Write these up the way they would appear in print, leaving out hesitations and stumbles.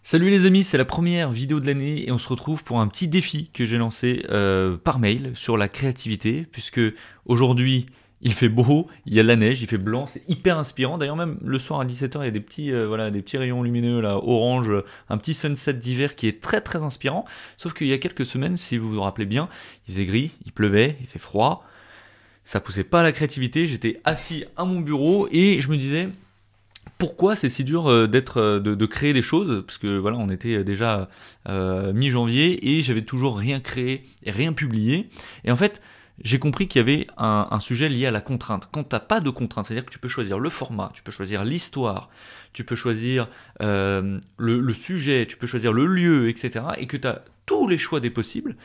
Salut les amis, c'est la première vidéo de l'année et on se retrouve pour un petit défi que j'ai lancé par mail sur la créativité, puisque aujourd'hui il fait beau, il y a de la neige, il fait blanc, c'est hyper inspirant. D'ailleurs même le soir à 17h il y a des petits, voilà, des petits rayons lumineux là, orange, un petit sunset d'hiver qui est très très inspirant. Sauf qu'il y a quelques semaines, si vous vous rappelez bien, il faisait gris, il pleuvait, il fait froid, ça poussait pas à la créativité, j'étais assis à mon bureau et je me disais... Pourquoi c'est si dur de créer des choses? Parce que voilà, on était déjà mi-janvier et j'avais toujours rien créé et rien publié. Et en fait, j'ai compris qu'il y avait un sujet lié à la contrainte. Quand tu n'as pas de contrainte, c'est-à-dire que tu peux choisir le format, tu peux choisir l'histoire, tu peux choisir le sujet, tu peux choisir le lieu, etc. Et que tu as tous les choix des possibles,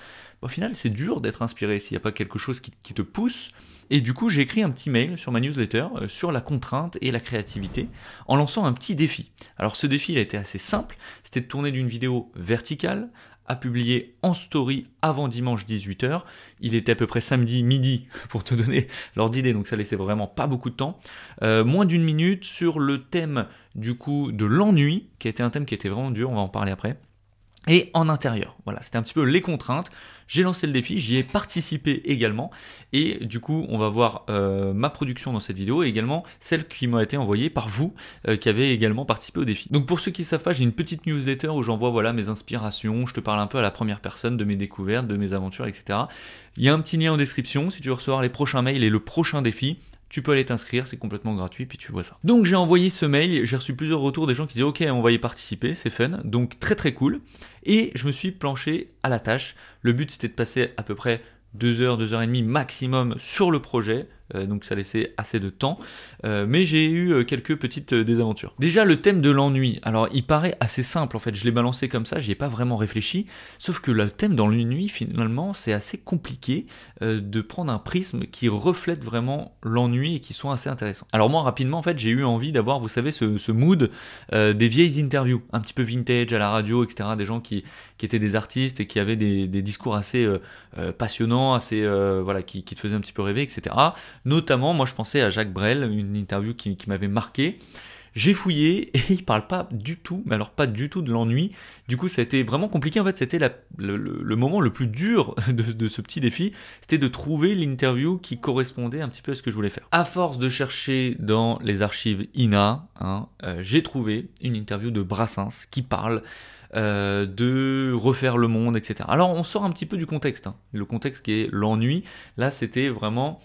au final, c'est dur d'être inspiré s'il n'y a pas quelque chose qui te pousse. Et du coup, j'ai écrit un petit mail sur ma newsletter sur la contrainte et la créativité en lançant un petit défi. Alors ce défi, il a été assez simple, c'était de tourner d'une vidéo verticale à publier en story avant dimanche 18h. Il était à peu près samedi midi pour te donner l'ordre d'idée, donc ça laissait vraiment pas beaucoup de temps. Moins d'une minute sur le thème du coup de l'ennui, qui était un thème qui était vraiment dur, on va en parler après. Et en intérieur, voilà, c'était un petit peu les contraintes. J'ai lancé le défi, j'y ai participé également, et du coup, on va voir ma production dans cette vidéo, et également celle qui m'a été envoyée par vous, qui avez également participé au défi. Donc pour ceux qui ne savent pas, j'ai une petite newsletter où j'envoie voilà, mes inspirations, je te parle un peu à la première personne de mes découvertes, de mes aventures, etc. Il y a un petit lien en description, si tu veux recevoir les prochains mails et le prochain défi, tu peux aller t'inscrire, c'est complètement gratuit, puis tu vois ça. Donc j'ai envoyé ce mail, j'ai reçu plusieurs retours des gens qui disaient ok, on va y participer, c'est fun, donc très très cool. Et je me suis planché à la tâche. Le but c'était de passer à peu près 2 heures, 2 heures et demie maximum sur le projet, donc ça laissait assez de temps, mais j'ai eu quelques petites désaventures. Déjà le thème de l'ennui, alors il paraît assez simple en fait, je l'ai balancé comme ça, j'y ai pas vraiment réfléchi, sauf que le thème dans l'ennui finalement c'est assez compliqué de prendre un prisme qui reflète vraiment l'ennui et qui soit assez intéressant. Alors moi rapidement en fait j'ai eu envie d'avoir, vous savez, ce mood des vieilles interviews, un petit peu vintage à la radio, etc., des gens qui étaient des artistes et qui avaient des discours assez passionnants, assez voilà, qui te faisaient un petit peu rêver, etc. Notamment, moi je pensais à Jacques Brel, une interview qui m'avait marqué. J'ai fouillé et il parle pas du tout, mais alors pas du tout de l'ennui. Du coup, ça a été vraiment compliqué. En fait, c'était le moment le plus dur de ce petit défi. C'était de trouver l'interview qui correspondait un petit peu à ce que je voulais faire. À force de chercher dans les archives INA, j'ai trouvé une interview de Brassens qui parle de refaire le monde, etc. Alors on sort un petit peu du contexte, le contexte qui est l'ennui. Là c'était vraiment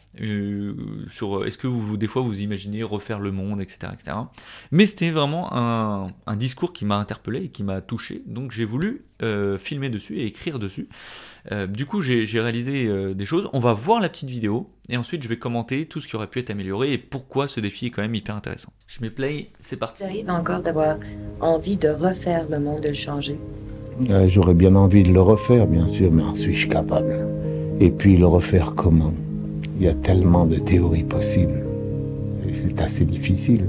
sur est-ce que des fois vous imaginez refaire le monde, etc., etc. Mais c'était vraiment un discours qui m'a interpellé et qui m'a touché, donc j'ai voulu filmer dessus et écrire dessus. Du coup j'ai réalisé des choses, on va voir la petite vidéo et ensuite je vais commenter tout ce qui aurait pu être amélioré et pourquoi ce défi est quand même hyper intéressant. Je mets play, c'est parti. Ça arrive encore d'avoir envie de refaire le monde, de le changer? J'aurais bien envie de le refaire, bien sûr, mais en suis-je capable? Et puis le refaire comment? Il y a tellement de théories possibles. Et c'est assez difficile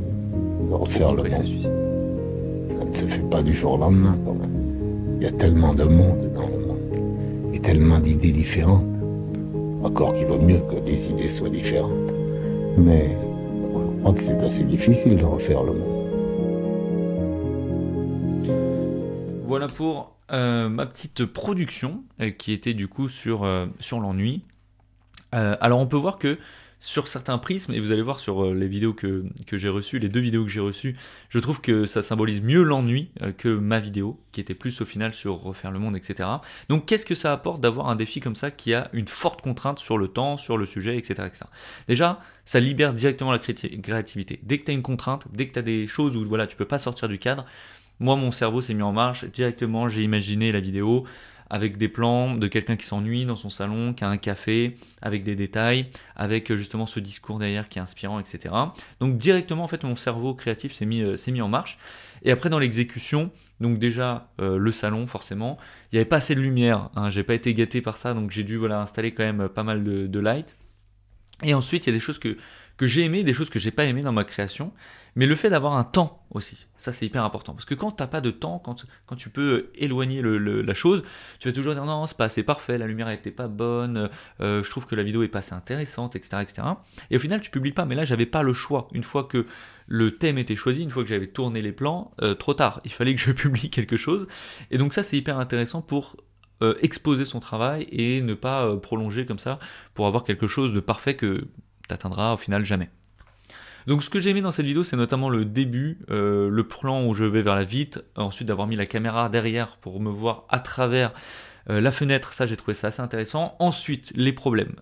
de refaire le monde. Ça ne se fait pas du jour au lendemain, quand même. Il y a tellement de monde dans le monde. Et tellement d'idées différentes. Encore qu'il vaut mieux que les idées soient différentes. Mais je crois que c'est assez difficile de refaire le monde. Voilà pour ma petite production qui était du coup sur l'ennui. Alors on peut voir que sur certains prismes, et vous allez voir sur les vidéos que j'ai reçues, les 2 vidéos que j'ai reçues, je trouve que ça symbolise mieux l'ennui que ma vidéo, qui était plus au final sur refaire le monde, etc. Donc qu'est-ce que ça apporte d'avoir un défi comme ça qui a une forte contrainte sur le temps, sur le sujet, etc. etc. Déjà, ça libère directement la créativité. Dès que tu as une contrainte, dès que tu as des choses où voilà, tu peux pas sortir du cadre, moi mon cerveau s'est mis en marche, directement j'ai imaginé la vidéo, avec des plans de quelqu'un qui s'ennuie dans son salon, qui a un café, avec des détails, avec justement ce discours derrière qui est inspirant, etc. Donc directement, en fait, mon cerveau créatif s'est mis en marche. Et après, dans l'exécution, donc déjà, le salon, forcément, il n'y avait pas assez de lumière, j'ai pas été gâté par ça, donc j'ai dû voilà, installer quand même pas mal de light. Et ensuite, il y a des choses que j'ai aimées, des choses que j'ai pas aimées dans ma création, Mais le fait d'avoir un temps aussi, ça c'est hyper important. Parce que quand tu n'as pas de temps, quand tu peux éloigner la chose, tu vas toujours dire non, c'est pas assez parfait, la lumière n'était pas bonne, je trouve que la vidéo est pas assez intéressante, etc., etc. Et au final, tu publies pas. Mais là, j'avais pas le choix. Une fois que le thème était choisi, une fois que j'avais tourné les plans, trop tard. Il fallait que je publie quelque chose. Et donc ça, c'est hyper intéressant pour exposer son travail et ne pas prolonger comme ça pour avoir quelque chose de parfait que tu n'atteindras au final jamais. Donc ce que j'ai aimé dans cette vidéo, c'est notamment le début, le plan où je vais vers la vitre, ensuite d'avoir mis la caméra derrière pour me voir à travers la fenêtre, ça j'ai trouvé ça assez intéressant. Ensuite, les problèmes.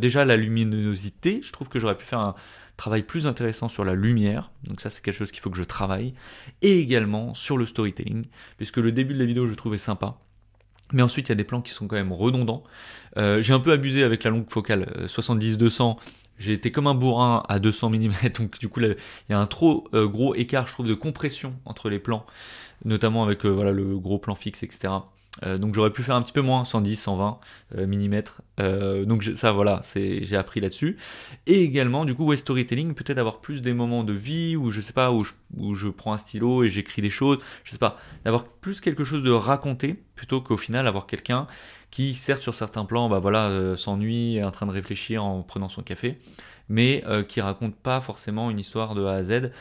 Déjà la luminosité, je trouve que j'aurais pu faire un travail plus intéressant sur la lumière, donc ça c'est quelque chose qu'il faut que je travaille, et également sur le storytelling, puisque le début de la vidéo je le trouvais sympa. Mais ensuite, il y a des plans qui sont quand même redondants. J'ai un peu abusé avec la longue focale 70-200. J'ai été comme un bourrin à 200 mm. Donc du coup, là, il y a un trop gros écart, je trouve, de compression entre les plans. Notamment avec voilà, le gros plan fixe, etc. Donc j'aurais pu faire un petit peu moins, 110, 120 mm. Donc ça, voilà, j'ai appris là-dessus. Et également, du coup, ouais, storytelling, peut-être avoir plus des moments de vie où je sais pas, où je prends un stylo et j'écris des choses, je sais pas, d'avoir plus quelque chose de raconté plutôt qu'au final avoir quelqu'un qui, certes, sur certains plans, bah voilà, s'ennuie, est en train de réfléchir en prenant son café, mais qui raconte pas forcément une histoire de A à Z.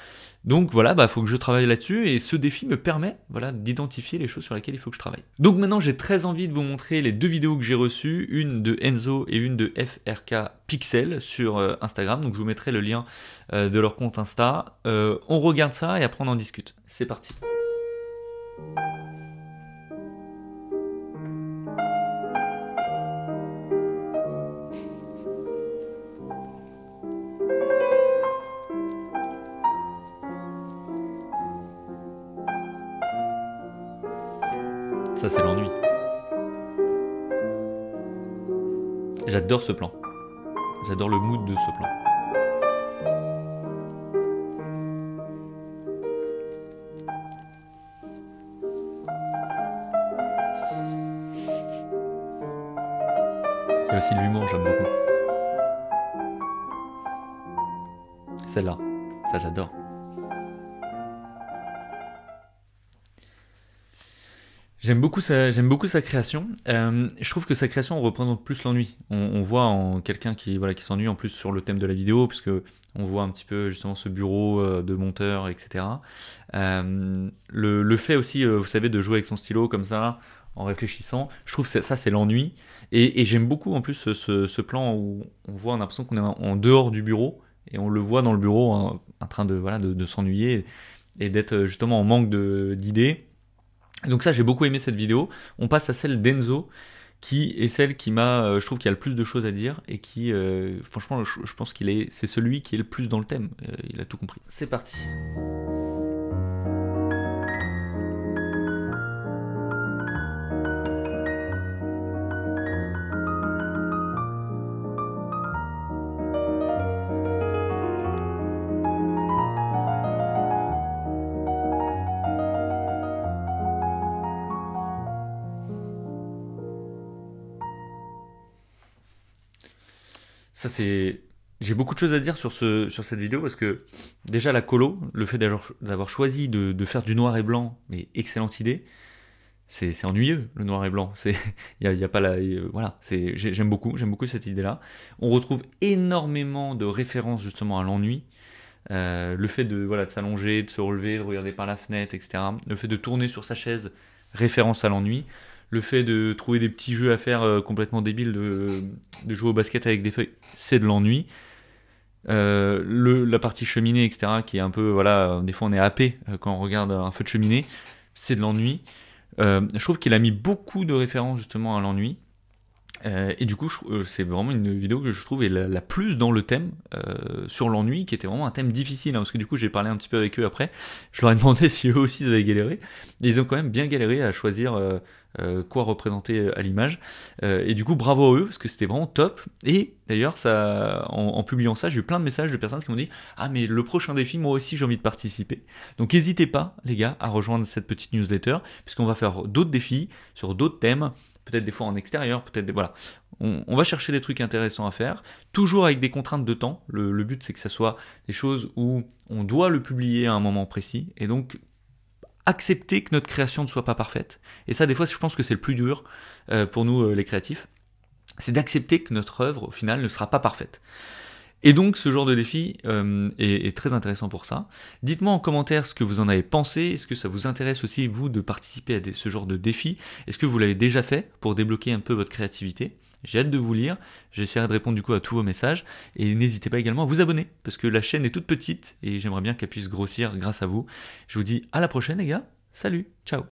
Donc voilà, bah faut que je travaille là-dessus et ce défi me permet voilà, d'identifier les choses sur lesquelles il faut que je travaille. Donc maintenant j'ai très envie de vous montrer les deux vidéos que j'ai reçues, une de Enzo et une de FRK Pixel sur Instagram, donc je vous mettrai le lien de leur compte Insta. On regarde ça et après on en discute. C'est parti. Ça c'est l'ennui. J'adore ce plan. J'adore le mood de ce plan. Il y a aussi de l'humour, j'aime beaucoup. Celle-là, ça j'adore. J'aime beaucoup sa création. Je trouve que sa création représente plus l'ennui. On voit en quelqu'un qui s'ennuie en plus sur le thème de la vidéo, puisque on voit un petit peu justement ce bureau de monteur, etc. Le fait aussi, vous savez, de jouer avec son stylo comme ça, en réfléchissant, je trouve que ça c'est l'ennui. Et j'aime beaucoup en plus ce plan où on voit, on a l'impression qu'on est en dehors du bureau, et on le voit dans le bureau en train de s'ennuyer et d'être justement en manque d'idées. Donc ça, j'ai beaucoup aimé cette vidéo. On passe à celle d'Enzo, qui est celle qui je trouve qu'il y a le plus de choses à dire et qui, franchement, je pense c'est celui qui est le plus dans le thème. Il a tout compris. C'est parti. Ça c'est... J'ai beaucoup de choses à dire sur cette vidéo parce que déjà la colo, le fait d'avoir choisi de faire du noir et blanc, mais excellente idée, c'est ennuyeux le noir et blanc. Il y a pas voilà, j'aime beaucoup cette idée-là. On retrouve énormément de références justement à l'ennui. Le fait de s'allonger, de se relever, de regarder par la fenêtre, etc. Le fait de tourner sur sa chaise, référence à l'ennui. Le fait de trouver des petits jeux à faire complètement débiles, de jouer au basket avec des feuilles, c'est de l'ennui. La partie cheminée, etc., qui est un peu, voilà, des fois on est happé quand on regarde un feu de cheminée, c'est de l'ennui. Je trouve qu'il a mis beaucoup de références justement à l'ennui. Et du coup, c'est vraiment une vidéo que je trouve est la plus dans le thème sur l'ennui, qui était vraiment un thème difficile, hein, parce que du coup j'ai parlé un petit peu avec eux après, je leur ai demandé si eux aussi ils avaient galéré, et ils ont quand même bien galéré à choisir quoi représenter à l'image, et du coup bravo à eux, parce que c'était vraiment top. Et d'ailleurs en publiant ça, j'ai eu plein de messages de personnes qui m'ont dit « Ah mais le prochain défi, moi aussi j'ai envie de participer ». Donc n'hésitez pas les gars à rejoindre cette petite newsletter, puisqu'on va faire d'autres défis sur d'autres thèmes, peut-être des fois en extérieur, peut-être voilà. On va chercher des trucs intéressants à faire, toujours avec des contraintes de temps. Le but, c'est que ça soit des choses où on doit le publier à un moment précis, et donc accepter que notre création ne soit pas parfaite. Et ça, des fois, je pense que c'est le plus dur pour nous, les créatifs, c'est d'accepter que notre œuvre, au final, ne sera pas parfaite. Et donc, ce genre de défi est très intéressant pour ça. Dites-moi en commentaire ce que vous en avez pensé. Est-ce que ça vous intéresse aussi, vous, de participer à ce genre de défi? Est-ce que vous l'avez déjà fait pour débloquer un peu votre créativité? J'ai hâte de vous lire. J'essaierai de répondre du coup à tous vos messages. Et n'hésitez pas également à vous abonner, parce que la chaîne est toute petite et j'aimerais bien qu'elle puisse grossir grâce à vous. Je vous dis à la prochaine, les gars. Salut, ciao.